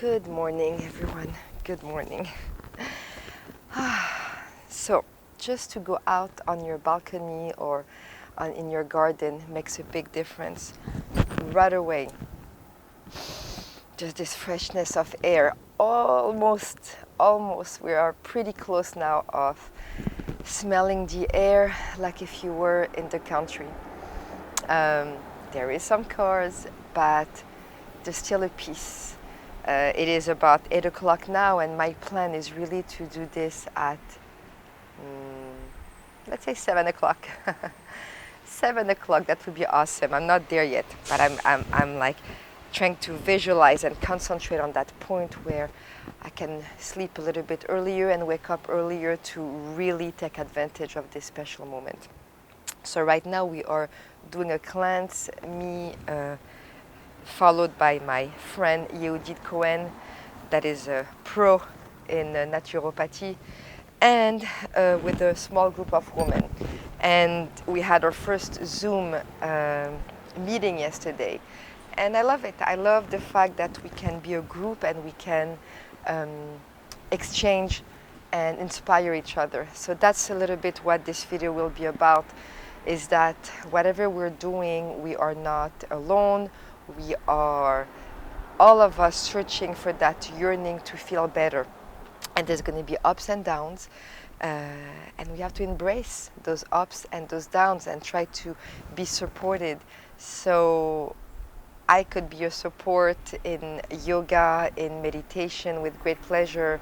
Good morning, everyone. Good morning. So, just to go out on your balcony or in your garden makes a big difference. Right away, just this freshness of air. Almost, we are pretty close now of smelling the air like if you were in the country. There is some cars, but there's still a peace. It is about 8 o'clock now, and my plan is really to do this at, let's say 7 o'clock. 7 o'clock, that would be awesome. I'm not there yet, but I'm like trying to visualize and concentrate on that point where I can sleep a little bit earlier and wake up earlier to really take advantage of this special moment. So right now we are doing a cleanse, me followed by my friend Yehudit Cohen, that is a pro in naturopathy, and with a small group of women. And we had our first Zoom meeting yesterday. And I love it. I love the fact that we can be a group and we can exchange and inspire each other. So that's a little bit what this video will be about, is that whatever we're doing, we are not alone. We are, all of us, searching for that yearning to feel better. And there's going to be ups and downs. And we have to embrace those ups and those downs and try to be supported. So I could be your support in yoga, in meditation with great pleasure.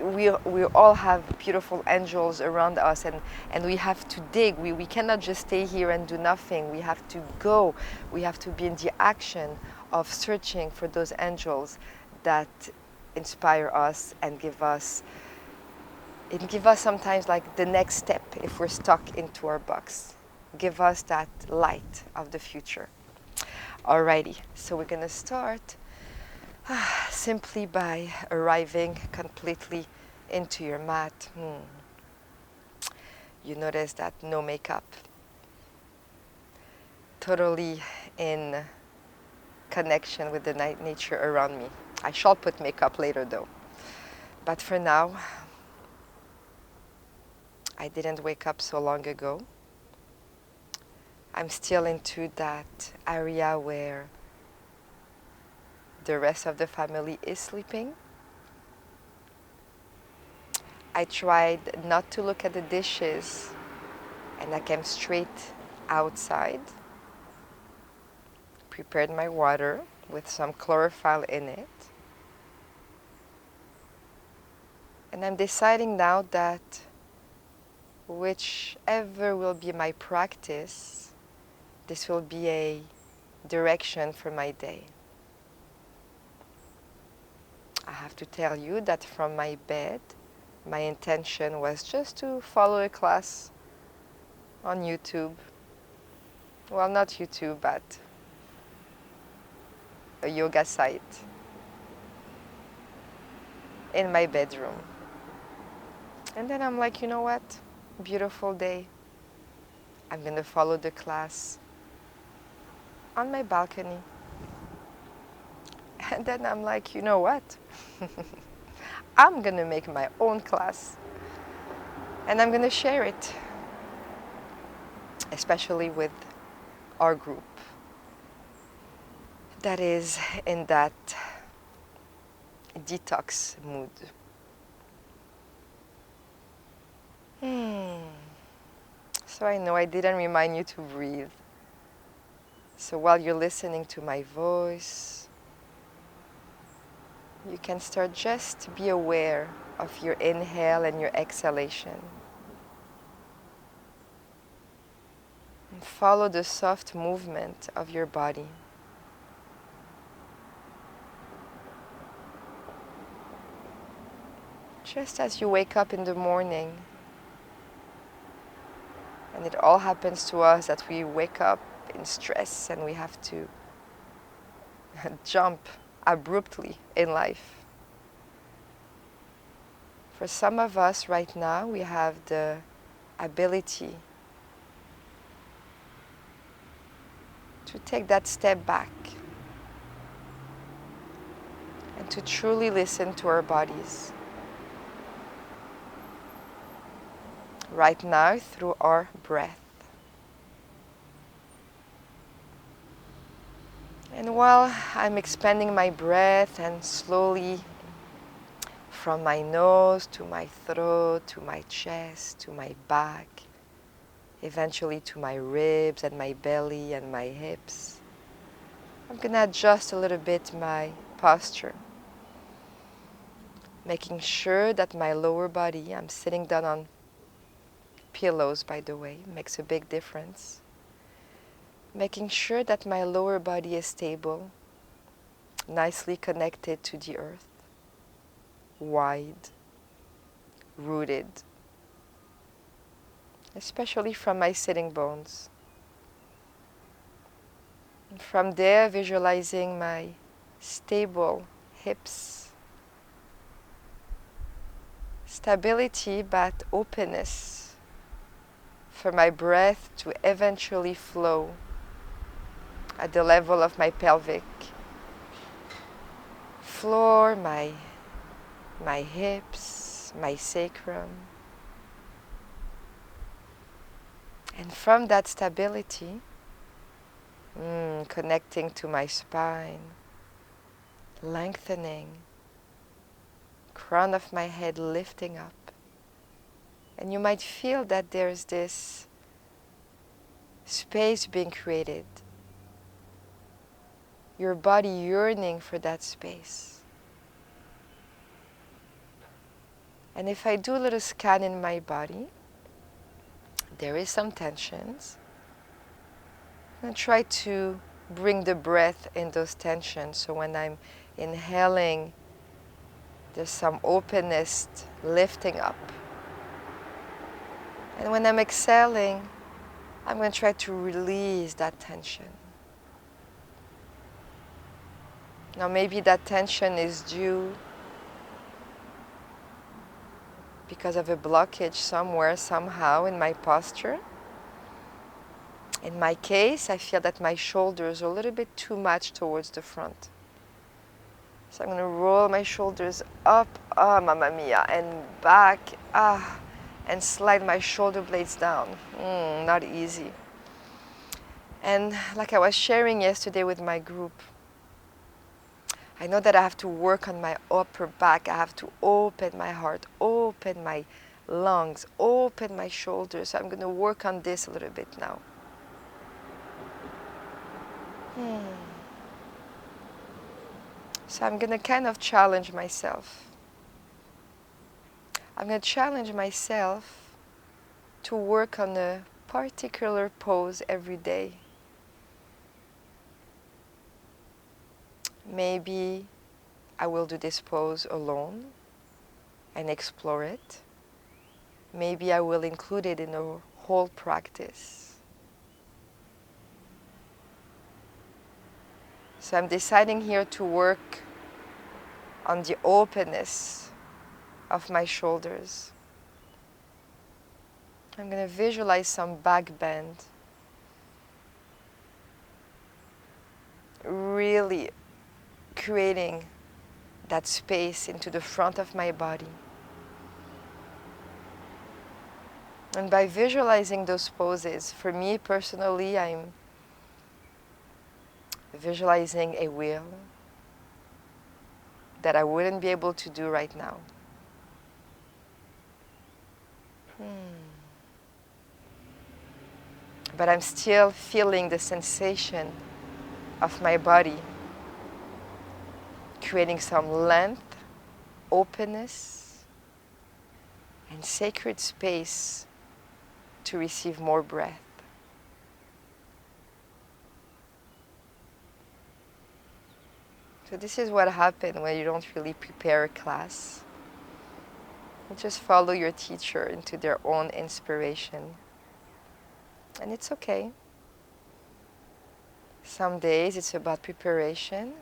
We all have beautiful angels around us, and we have to dig. We cannot just stay here and do nothing. We have to go. We have to be in the action of searching for those angels that inspire us and give us sometimes like the next step if we're stuck into our box. Give us that light of the future. Alrighty, so we're gonna start simply by arriving completely into your mat. You notice that no makeup, totally in connection with the nature around me. I shall put makeup later though, but for now, I didn't wake up so long ago. I'm still into that area where the rest of the family is sleeping. I tried not to look at the dishes, and I came straight outside, prepared my water with some chlorophyll in it. And I'm deciding now that whichever will be my practice, this will be a direction for my day. I have to tell you that from my bed, my intention was just to follow a class on YouTube. Well, not YouTube, but a yoga site in my bedroom. And then I'm like, you know what? Beautiful day. I'm gonna follow the class on my balcony. And then I'm like, you know what? I'm gonna make my own class. And I'm gonna share it, especially with our group that is in that detox mood. So I know I didn't remind you to breathe. So while you're listening to my voice, you can start just to be aware of your inhale and your exhalation. And follow the soft movement of your body. Just as you wake up in the morning, and it all happens to us that we wake up in stress and we have to jump abruptly in life. For some of us right now, we have the ability to take that step back to truly listen to our bodies right now through our breath. And while I'm expanding my breath and slowly from my nose to my throat, to my chest, to my back, eventually to my ribs and my belly and my hips, I'm going to adjust a little bit my posture, making sure that my lower body, I'm sitting down on pillows, by the way, makes a big difference. Making sure that my lower body is stable, nicely connected to the earth, wide, rooted, especially from my sitting bones. And from there, visualizing my stable hips, stability but openness for my breath to eventually flow at the level of my pelvic floor, my hips, my sacrum. And from that stability, connecting to my spine, lengthening, crown of my head lifting up. And you might feel that there's this space being created. Your body yearning for that space. And if I do a little scan in my body, there is some tensions. And try to bring the breath in those tensions. So when I'm inhaling, there's some openness lifting up. And when I'm exhaling, I'm going to try to release that tension. Now maybe that tension is due because of a blockage somewhere, somehow in my posture. In my case, I feel that my shoulders are a little bit too much towards the front. So I'm going to roll my shoulders up, mamma mia, and back, and slide my shoulder blades down. Not easy. And like I was sharing yesterday with my group, I know that I have to work on my upper back. I have to open my heart, open my lungs, open my shoulders. So I'm going to work on this a little bit now. So I'm going to kind of challenge myself. I'm going to challenge myself to work on a particular pose every day. Maybe I will do this pose alone and explore it. Maybe I will include it in a whole practice. So I'm deciding here to work on the openness of my shoulders. I'm going to visualize some back bend. Really creating that space into the front of my body. And by visualizing those poses, for me personally, I'm visualizing a wheel that I wouldn't be able to do right now. But I'm still feeling the sensation of my body, creating some length, openness, and sacred space to receive more breath. So this is what happens when you don't really prepare a class. You just follow your teacher into their own inspiration. And it's okay. Some days it's about preparation,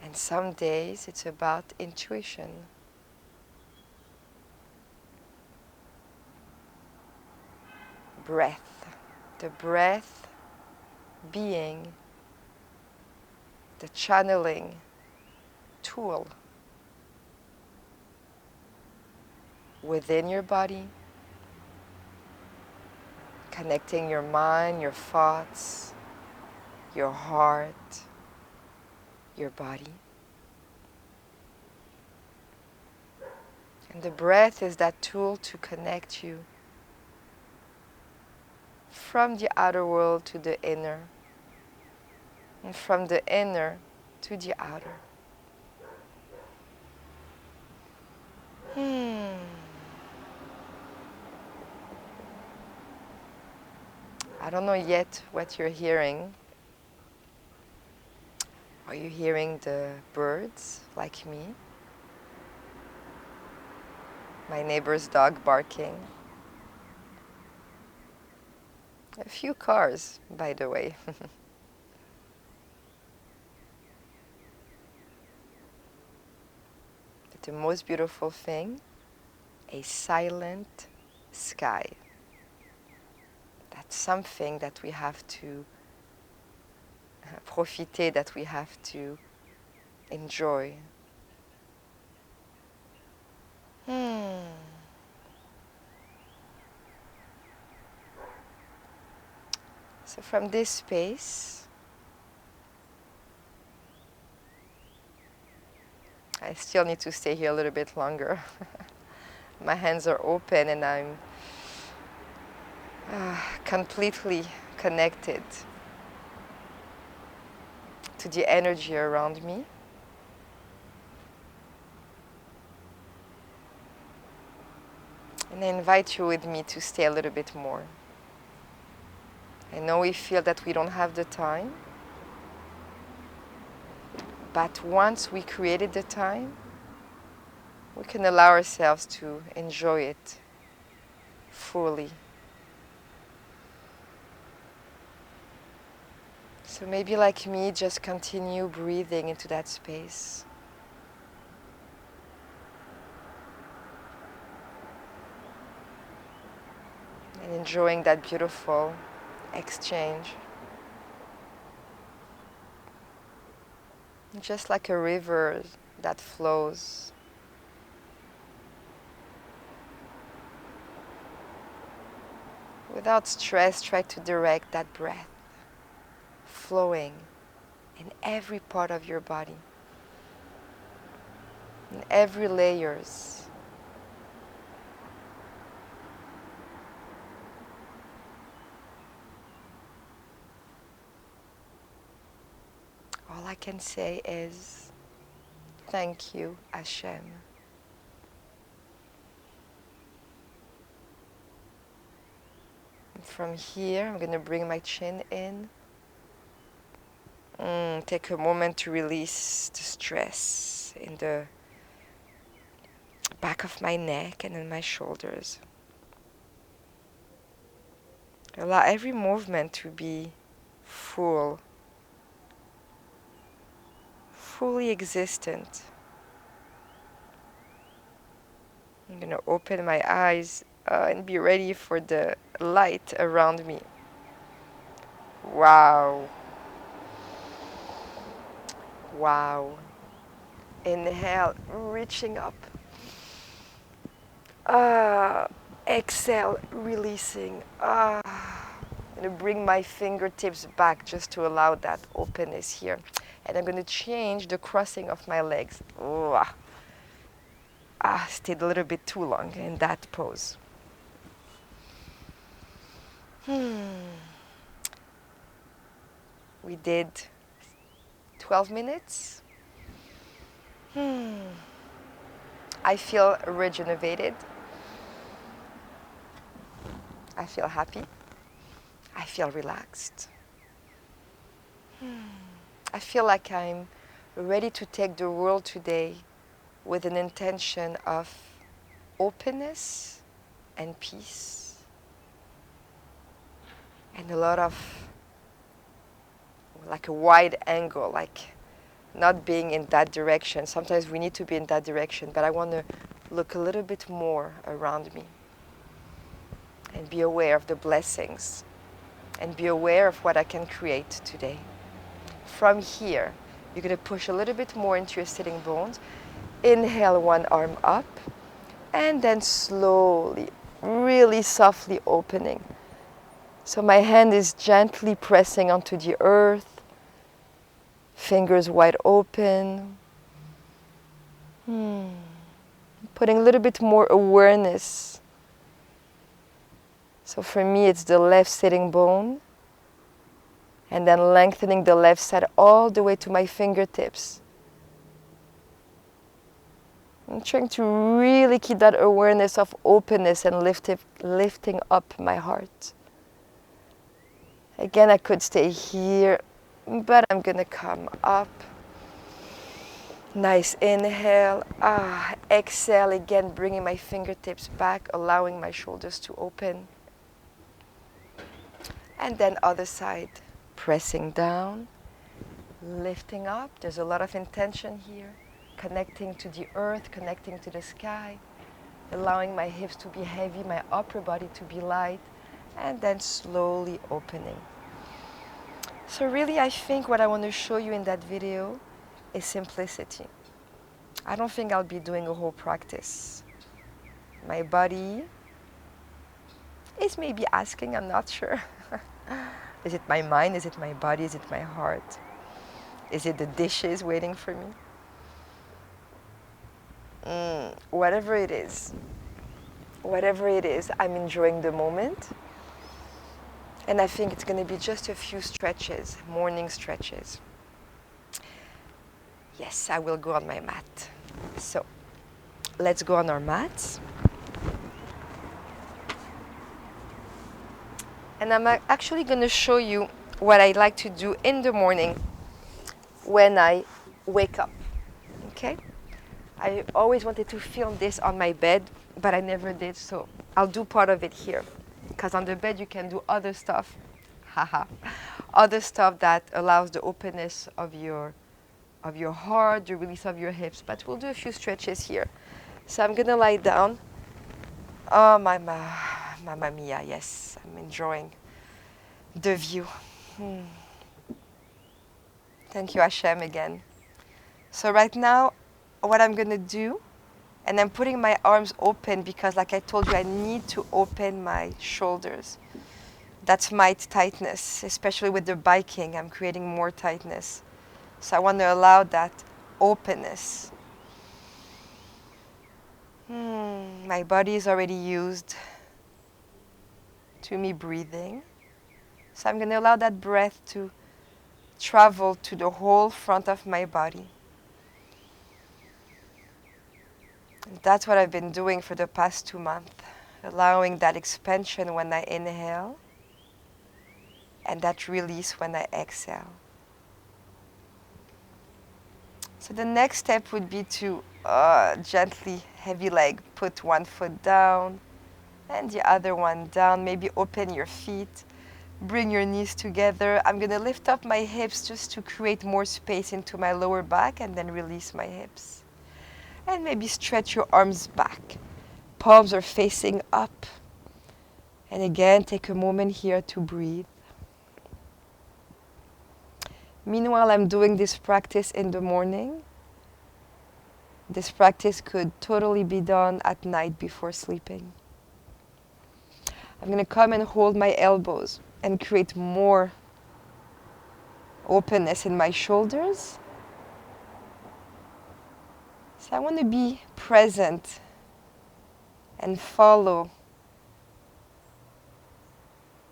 and some days it's about intuition. Breath. The breath being the channeling tool within your body, connecting your mind, your thoughts, your heart, your body. And the breath is that tool to connect you from the outer world to the inner, and from the inner to the outer. I don't know yet what you're hearing. Are you hearing the birds like me? My neighbor's dog barking. A few cars, by the way. But the most beautiful thing, a silent sky. That's something that we have to profiter, that we have to enjoy. So from this space, I still need to stay here a little bit longer. My hands are open and I'm completely connected to the energy around me. And I invite you with me to stay a little bit more. I know we feel that we don't have the time, but once we created the time, we can allow ourselves to enjoy it fully. So maybe like me, just continue breathing into that space. And enjoying that beautiful exchange. Just like a river that flows. Without stress, try to direct that breath flowing in every part of your body, in every layers. All I can say is, thank you, Hashem. And from here, I'm going to bring my chin in. Take a moment to release the stress in the back of my neck and in my shoulders. Allow every movement to be fully existent. I'm going to open my eyes and be ready for the light around me. Wow. Wow. Inhale, reaching up. Exhale, releasing. I'm going to bring my fingertips back just to allow that openness here. And I'm going to change the crossing of my legs. Stayed a little bit too long in that pose. We did 12 minutes. I feel rejuvenated. I feel happy. I feel relaxed. I feel like I'm ready to take the world today with an intention of openness and peace. And a lot of, like a wide angle, like not being in that direction. Sometimes we need to be in that direction, but I want to look a little bit more around me and be aware of the blessings and be aware of what I can create today. From here, You're going to push a little bit more into your sitting bones. Inhale one arm up, and then slowly, really softly opening. So my hand is gently pressing onto the earth, fingers wide open. Putting a little bit more awareness. So for me, it's the left sitting bone, and then lengthening the left side all the way to my fingertips. I'm trying to really keep that awareness of openness and lifting up my heart. Again, I could stay here, but I'm going to come up. Nice inhale. Exhale again, bringing my fingertips back, allowing my shoulders to open. And then other side, pressing down, lifting up. There's a lot of intention here, connecting to the earth, connecting to the sky, allowing my hips to be heavy, my upper body to be light, and then slowly opening. So really, I think what I want to show you in that video is simplicity. I don't think I'll be doing a whole practice. My body is maybe asking, I'm not sure. Is it my mind? Is it my body? Is it my heart? Is it the dishes waiting for me? Whatever it is, I'm enjoying the moment. And I think it's going to be just a few stretches, morning stretches. Yes, I will go on my mat. So let's go on our mats. And I'm actually going to show you what I like to do in the morning when I wake up. Okay? I always wanted to film this on my bed, but I never did, so I'll do part of it here. Because on the bed you can do other stuff, other stuff that allows the openness of your heart, the release of your hips. But we'll do a few stretches here. So I'm gonna lie down. Oh, Mamma mia, yes, I'm enjoying the view. Thank you, Hashem, again. So right now, what I'm gonna do, and I'm putting my arms open because, like I told you, I need to open my shoulders. That's my tightness, especially with the biking. I'm creating more tightness. So I want to allow that openness. My body is already used to me breathing. So I'm going to allow that breath to travel to the whole front of my body. And that's what I've been doing for the past 2 months, allowing that expansion when I inhale and that release when I exhale. So the next step would be to gently, heavy leg, put one foot down and the other one down. Maybe open your feet, bring your knees together. I'm going to lift up my hips just to create more space into my lower back and then release my hips. And maybe stretch your arms back. Palms are facing up. And again, take a moment here to breathe. Meanwhile, I'm doing this practice in the morning. This practice could totally be done at night before sleeping. I'm going to come and hold my elbows and create more openness in my shoulders. So I want to be present and follow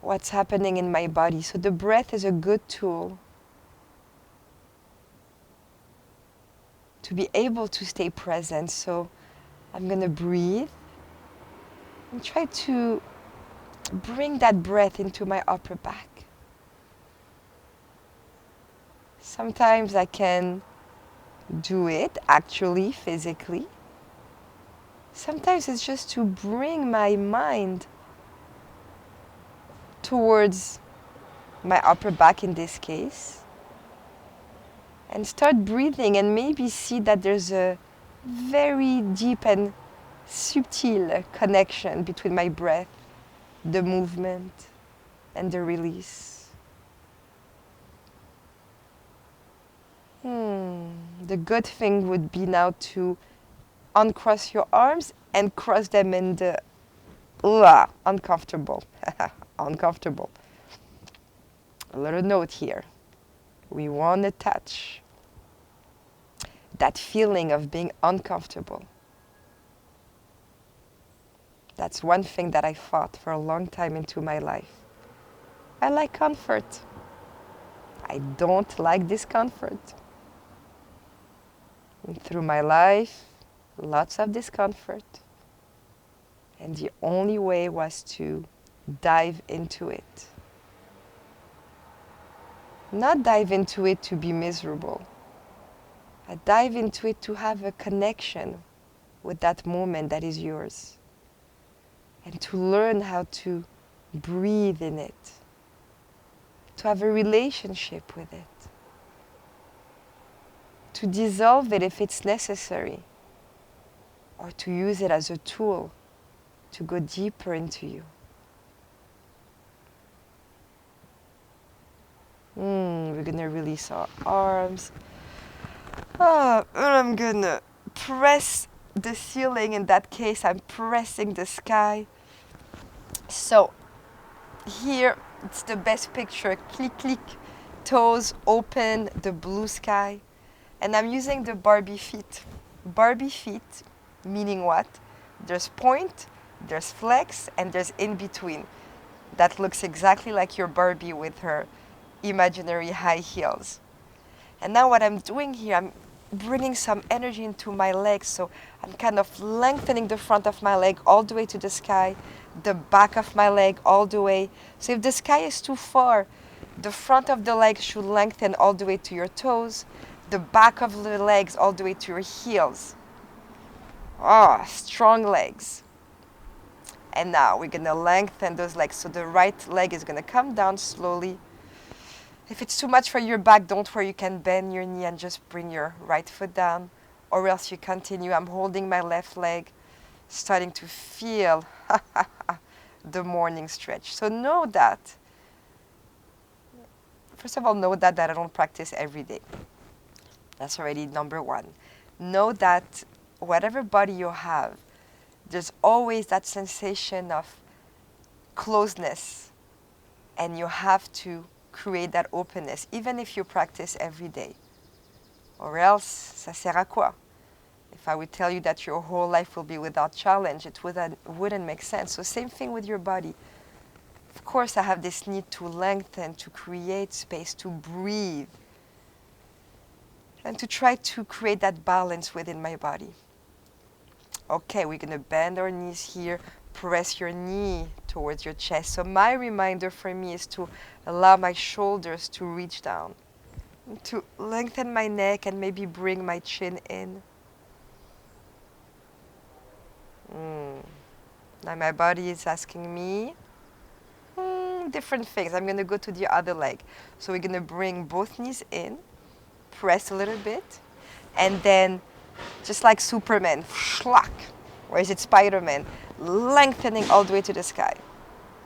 what's happening in my body. So the breath is a good tool to be able to stay present. So I'm going to breathe and try to bring that breath into my upper back. Sometimes I can do it actually physically. Sometimes it's just to bring my mind towards my upper back in this case and start breathing and maybe see that there's a very deep and subtle connection between my breath, the movement, and the release. The good thing would be now to uncross your arms and cross them in the uncomfortable. Uncomfortable. A little note here. We want to touch that feeling of being uncomfortable. That's one thing that I fought for a long time into my life. I like comfort. I don't like discomfort. And through my life, lots of discomfort. And the only way was to dive into it. Not dive into it to be miserable. I dive into it to have a connection with that moment that is yours. And to learn how to breathe in it. To have a relationship with it. To dissolve it if it's necessary. Or to use it as a tool to go deeper into you. We're gonna release our arms. And I'm gonna press the ceiling. In that case, I'm pressing the sky. So here, it's the best picture. Click, click, toes open, the blue sky. And I'm using the Barbie feet. Barbie feet, meaning what? There's point, there's flex, and there's in between. That looks exactly like your Barbie with her imaginary high heels. And now what I'm doing here, I'm bringing some energy into my legs. So I'm kind of lengthening the front of my leg all the way to the sky, the back of my leg all the way. So if the sky is too far, the front of the leg should lengthen all the way to your toes, the back of the legs all the way to your heels. Strong legs. And now we're gonna lengthen those legs. So the right leg is gonna come down slowly. If it's too much for your back, don't worry, you can bend your knee and just bring your right foot down. Or else you continue. I'm holding my left leg, starting to feel the morning stretch. So know that. First of all, know that I don't practice every day. That's already number one. Know that whatever body you have, there's always that sensation of closeness. And you have to create that openness, even if you practice every day. Or else, ça sert à quoi? If I would tell you that your whole life will be without challenge, it wouldn't make sense. So same thing with your body. Of course, I have this need to lengthen, to create space, to breathe, and to try to create that balance within my body. Okay, we're going to bend our knees here. Press your knee towards your chest. So my reminder for me is to allow my shoulders to reach down, to lengthen my neck and maybe bring my chin in. Now my body is asking me different things. I'm going to go to the other leg. So we're going to bring both knees in, press a little bit, and then just like Superman, schlock, or is it Spider-Man, lengthening all the way to the sky.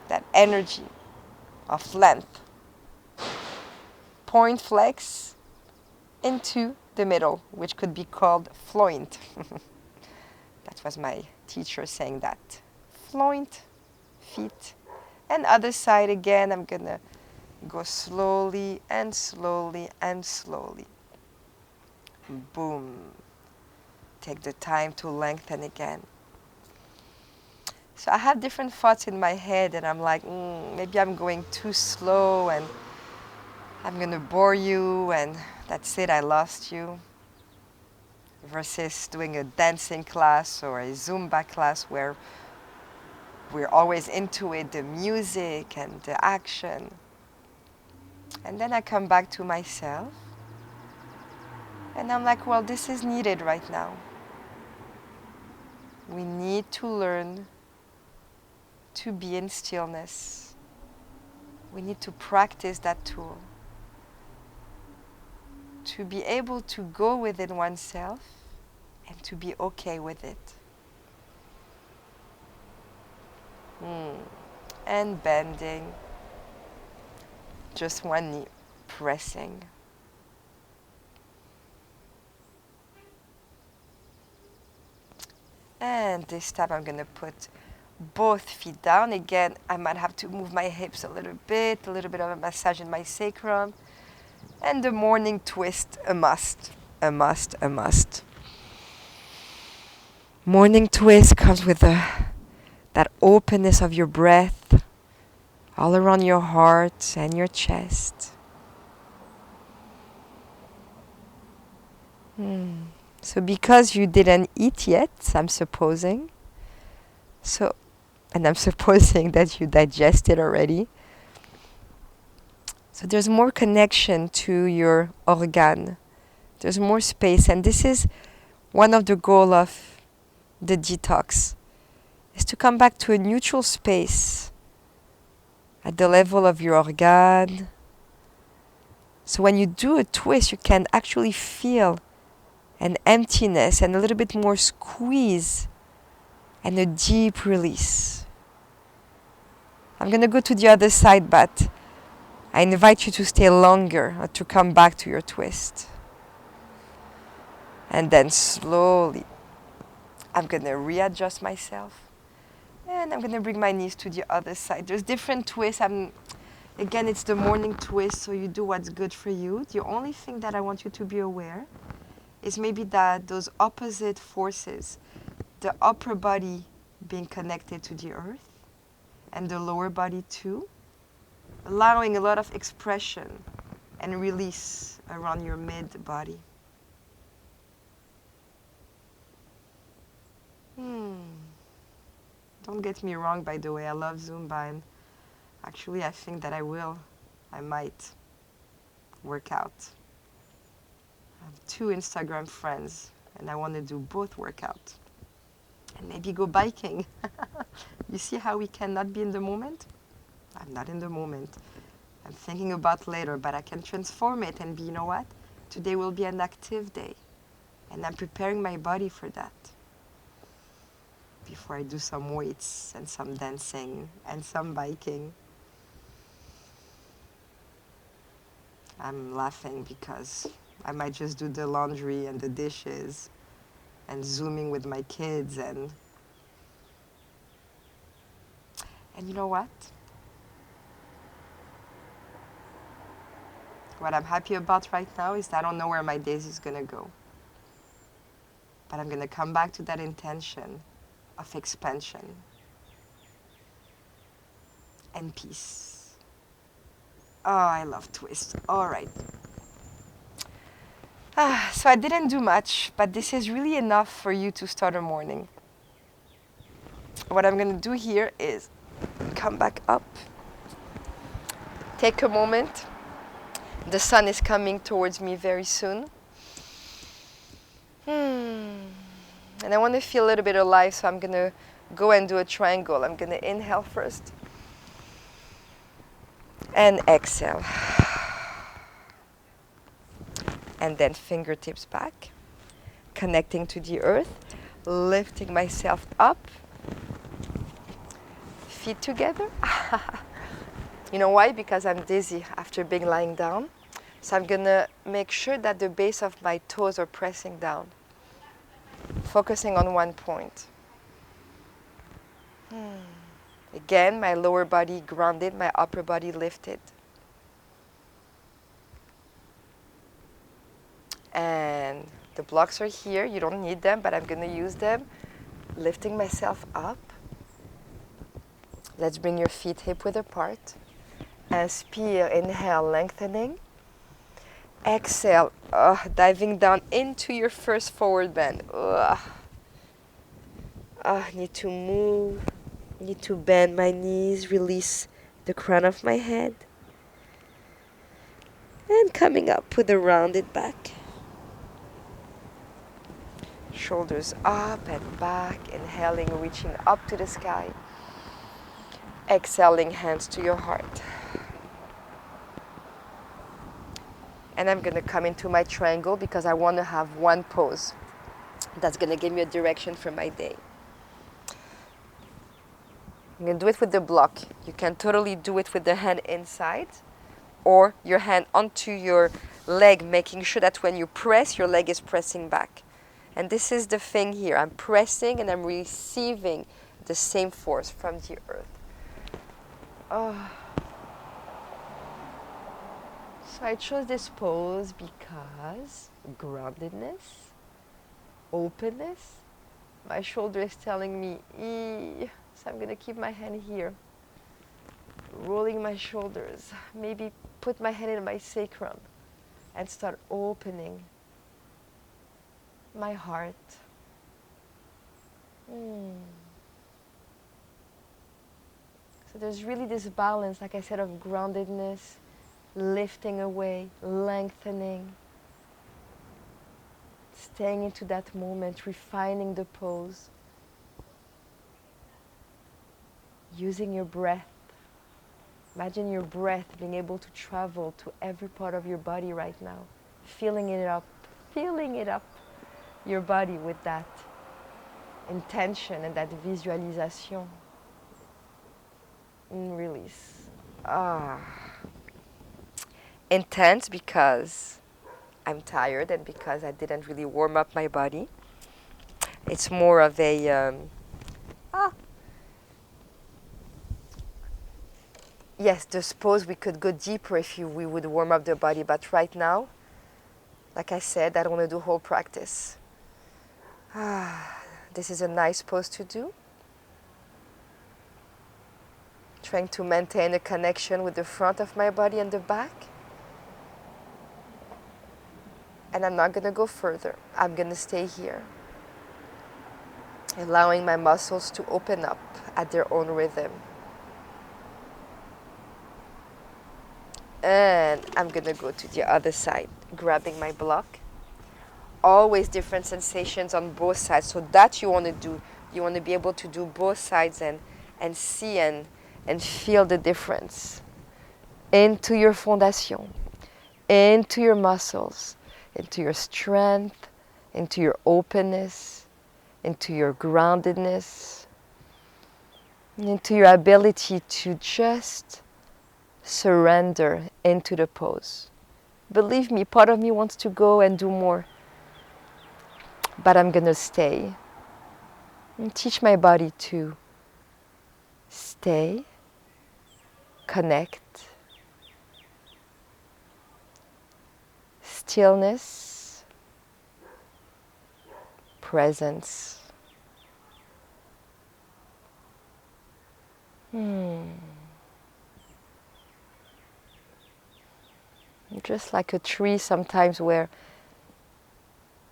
That energy of length. Point flex into the middle, which could be called floint. That was my teacher saying that. Floint, feet. And other side again, I'm gonna go slowly and slowly and slowly. Boom. Take the time to lengthen again. So I have different thoughts in my head and I'm like, maybe I'm going too slow and I'm gonna bore you and that's it, I lost you. Versus doing a dancing class or a Zumba class where we're always into it, the music and the action. And then I come back to myself and I'm like, well, this is needed right now. We need to learn to be in stillness. We need to practice that tool. To be able to go within oneself and to be okay with it. And bending. Just one knee pressing. And this time I'm going to put both feet down. Again, I might have to move my hips a little bit of a massage in my sacrum. And the morning twist, a must, a must, a must. Morning twist comes with that openness of your breath all around your heart and your chest. So because you didn't eat yet, I'm supposing, and I'm supposing that you digested already, so there's more connection to your organ. There's more space, and this is one of the goals of the detox, is to come back to a neutral space at the level of your organ. So when you do a twist, you can actually feel an emptiness and a little bit more squeeze and a deep release. I'm going to go to the other side, but I invite you to stay longer or to come back to your twist. And then slowly, I'm going to readjust myself. And I'm going to bring my knees to the other side. There's different twists. Again, it's the morning twist, so you do what's good for you. The only thing that I want you to be aware is maybe that those opposite forces, the upper body being connected to the earth and the lower body too, allowing a lot of expression and release around your mid body. Don't get me wrong, by the way, I love Zumba, and actually I think that I might work out. I have 2 Instagram friends and I want to do both workouts and maybe go biking. You see how we cannot be in the moment? I'm not in the moment. I'm thinking about later, but I can transform it and be, you know what? Today will be an active day and I'm preparing my body for that. Before I do some weights and some dancing and some biking. I'm laughing because I might just do the laundry and the dishes and Zooming with my kids and you know what? What I'm happy about right now is that I don't know where my days is gonna go. But I'm gonna come back to that intention of expansion and peace. Oh, I love twists. All right. So I didn't do much, but this is really enough for you to start a morning. What I'm going to do here is come back up. Take a moment. The sun is coming towards me very soon. And I want to feel a little bit alive, so I'm going to go and do a triangle. I'm going to inhale first. And exhale. And then fingertips back. Connecting to the earth. Lifting myself up. Feet together. You know why? Because I'm dizzy after being lying down. So I'm going to make sure that the base of my toes are pressing down. Focusing on one point. Again, my lower body grounded, my upper body lifted. And the blocks are here. You don't need them, but I'm going to use them. Lifting myself up. Let's bring your feet hip-width apart. Inspire, inhale, lengthening. Exhale, diving down into your first forward bend. Need to move. Need to bend my knees, release the crown of my head. And coming up with a rounded back. Shoulders up and back, inhaling, reaching up to the sky. Exhaling, hands to your heart. And I'm going to come into my triangle because I want to have one pose that's going to give me a direction for my day. I'm going to do it with the block. You can totally do it with the hand inside or your hand onto your leg, making sure that when you press, your leg is pressing back. And this is the thing here. I'm pressing and I'm receiving the same force from the earth. Oh. So I chose this pose because groundedness, openness. My shoulder is telling me, eee. So I'm going to keep my hand here, rolling my shoulders. Maybe put my hand in my sacrum and start opening my heart. So there's really this balance, like I said, of groundedness, lifting away, lengthening, staying into that moment, refining the pose, using your breath. Imagine your breath being able to travel to every part of your body right now, filling it up, your body with that intention and that visualization. And release. Intense because I'm tired and because I didn't really warm up my body. It's more of a yes, the suppose we could go deeper if we would warm up the body, but right now, like I said, I don't want to do whole practice. This is a nice pose to do. Trying to maintain a connection with the front of my body and the back. And I'm not going to go further. I'm going to stay here. Allowing my muscles to open up at their own rhythm. And I'm going to go to the other side, grabbing my block. Always different sensations on both sides. So that you want to do. You want to be able to do both sides and see and feel the difference. Into your fondation, into your muscles, into your strength, into your openness, into your groundedness, into your ability to just surrender into the pose. Believe me, part of me wants to go and do more, but I'm going to stay and teach my body to stay, connect, stillness, presence. Just like a tree sometimes where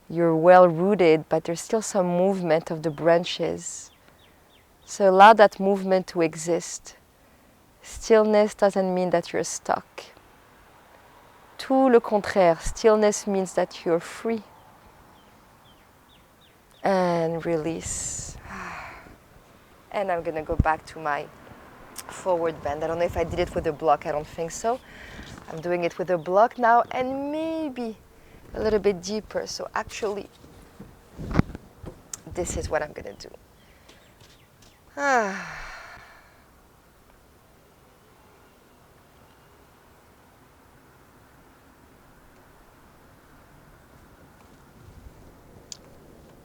you're well rooted, but there's still some movement of the branches. So allow that movement to exist. Stillness doesn't mean that you're stuck. Tout le contraire, stillness means that you're free. And release. And I'm going to go back to my forward bend. I don't know if I did it with a block, I don't think so. I'm doing it with a block now and maybe a little bit deeper. So actually, this is what I'm going to do.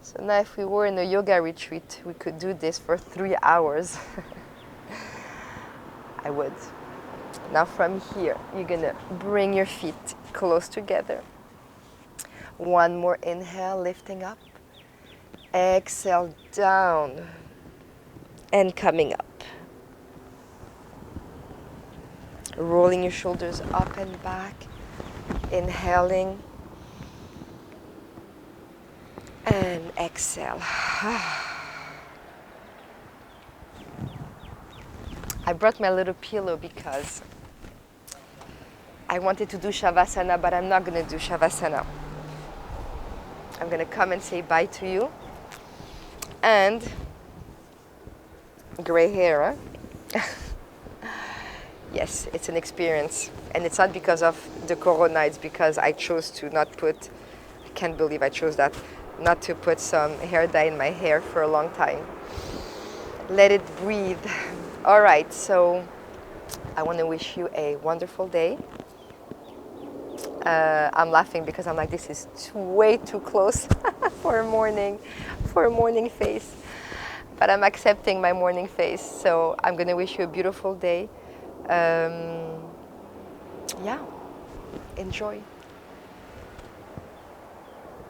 So now if we were in a yoga retreat, we could do this for 3 hours. I would. Now from here, you're going to bring your feet close together. One more inhale, lifting up. Exhale, down. And coming up. Rolling your shoulders up and back. Inhaling. And exhale. I brought my little pillow because I wanted to do Shavasana, but I'm not going to do Shavasana. I'm going to come and say bye to you. And gray hair, huh? Yes, it's an experience. And it's not because of the corona, it's because I chose to not put, I can't believe I chose that, not to put some hair dye in my hair for a long time. Let it breathe. All right, so I want to wish you a wonderful day. I'm laughing because I'm like, this is way too close. for a morning face. But I'm accepting my morning face. So I'm gonna wish you a beautiful day. Yeah, enjoy.